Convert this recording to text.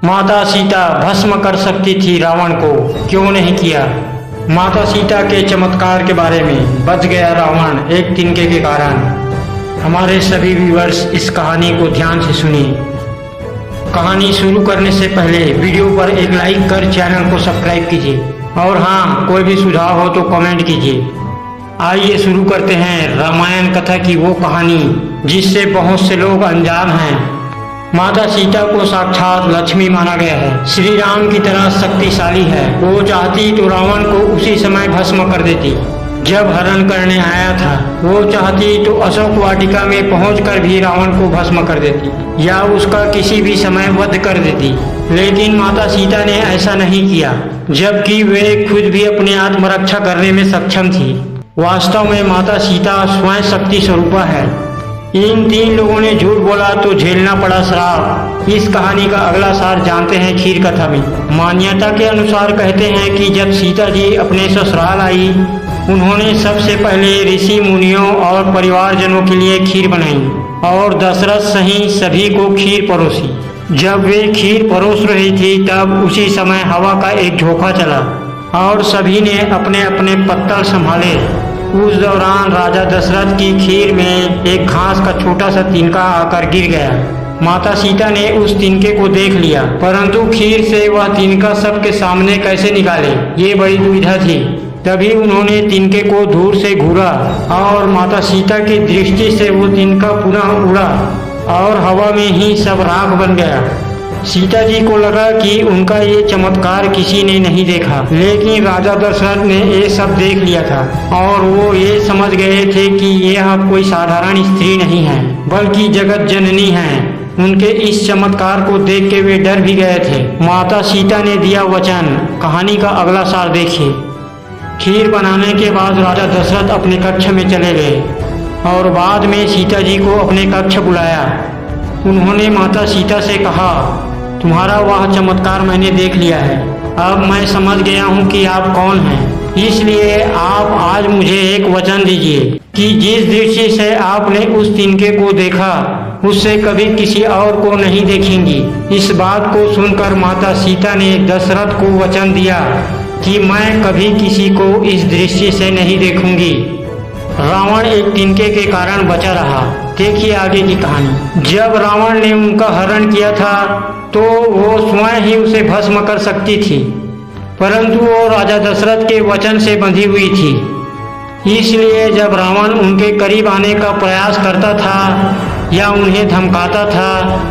माता सीता भस्म कर सकती थी रावण को, क्यों नहीं किया। माता सीता के चमत्कार के बारे में बच गया रावण एक तिनके के कारण। हमारे सभी व्यूअर्स इस कहानी को ध्यान से सुनिए। कहानी शुरू करने से पहले वीडियो पर एक लाइक कर चैनल को सब्सक्राइब कीजिए और हाँ, कोई भी सुझाव हो तो कमेंट कीजिए। आइए शुरू करते हैं रामायण कथा की वो कहानी जिससे बहुत से लोग अनजान हैं। माता सीता को साक्षात लक्ष्मी माना गया है, श्री राम की तरह शक्तिशाली है। वो चाहती तो रावण को उसी समय भस्म कर देती जब हरण करने आया था। वो चाहती तो अशोक वाटिका में पहुंचकर भी रावण को भस्म कर देती या उसका किसी भी समय वध कर देती, लेकिन माता सीता ने ऐसा नहीं किया, जबकि वे खुद भी अपने आत्मरक्षा करने में सक्षम थी। वास्तव में माता सीता स्वयं शक्ति स्वरूपा है। इन तीन लोगों ने झूठ बोला तो झेलना पड़ा श्राप। इस कहानी का अगला सार जानते हैं खीर कथा में। मान्यता के अनुसार कहते हैं कि जब सीता जी अपने ससुराल आई, उन्होंने सबसे पहले ऋषि मुनियों और परिवारजनों के लिए खीर बनाई और दशरथ सहित सभी को खीर परोसी। जब वे खीर परोस रही थी तब उसी समय हवा का एक झोंका चला और सभी ने अपने अपने पत्तल संभाले। उस दौरान राजा दशरथ की खीर में एक घास का छोटा सा तिनका आकर गिर गया। माता सीता ने उस तिनके को देख लिया, परंतु खीर से वह तिनका सबके सामने कैसे निकाले, ये बड़ी दुविधा थी। तभी उन्होंने तिनके को दूर से घूरा और माता सीता की दृष्टि से वो तिनका पुनः उड़ा और हवा में ही सब राख बन गया। सीता जी को लगा कि उनका ये चमत्कार किसी ने नहीं देखा, लेकिन राजा दशरथ ने ये सब देख लिया था और वो ये समझ गए थे कि यह कोई साधारण स्त्री नहीं है, बल्कि जगत जननी है। उनके इस चमत्कार को देख के वे डर भी गए थे। माता सीता ने दिया वचन। कहानी का अगला सार देखिए। खीर बनाने के बाद राजा दशरथ अपने कक्ष में चले गए और बाद में सीता जी को अपने कक्ष बुलाया। उन्होंने माता सीता से कहा, तुम्हारा वह चमत्कार मैंने देख लिया है। अब मैं समझ गया हूँ कि आप कौन हैं, इसलिए आप आज मुझे एक वचन दीजिए कि जिस दृष्टि से आपने उस तिनके को देखा उससे कभी किसी और को नहीं देखेंगी। इस बात को सुनकर माता सीता ने दशरथ को वचन दिया कि मैं कभी किसी को इस दृष्टि से नहीं देखूंगी। रावण एक तिनके के कारण बचा रहा। देखिए आगे की कहानी। जब रावण ने उनका हरण किया था तो वो स्वयं ही उसे भस्म कर सकती थी, परंतु वो राजा दशरथ के वचन से बंधी हुई थी। इसलिए जब रावण उनके करीब आने का प्रयास करता था या उन्हें धमकाता था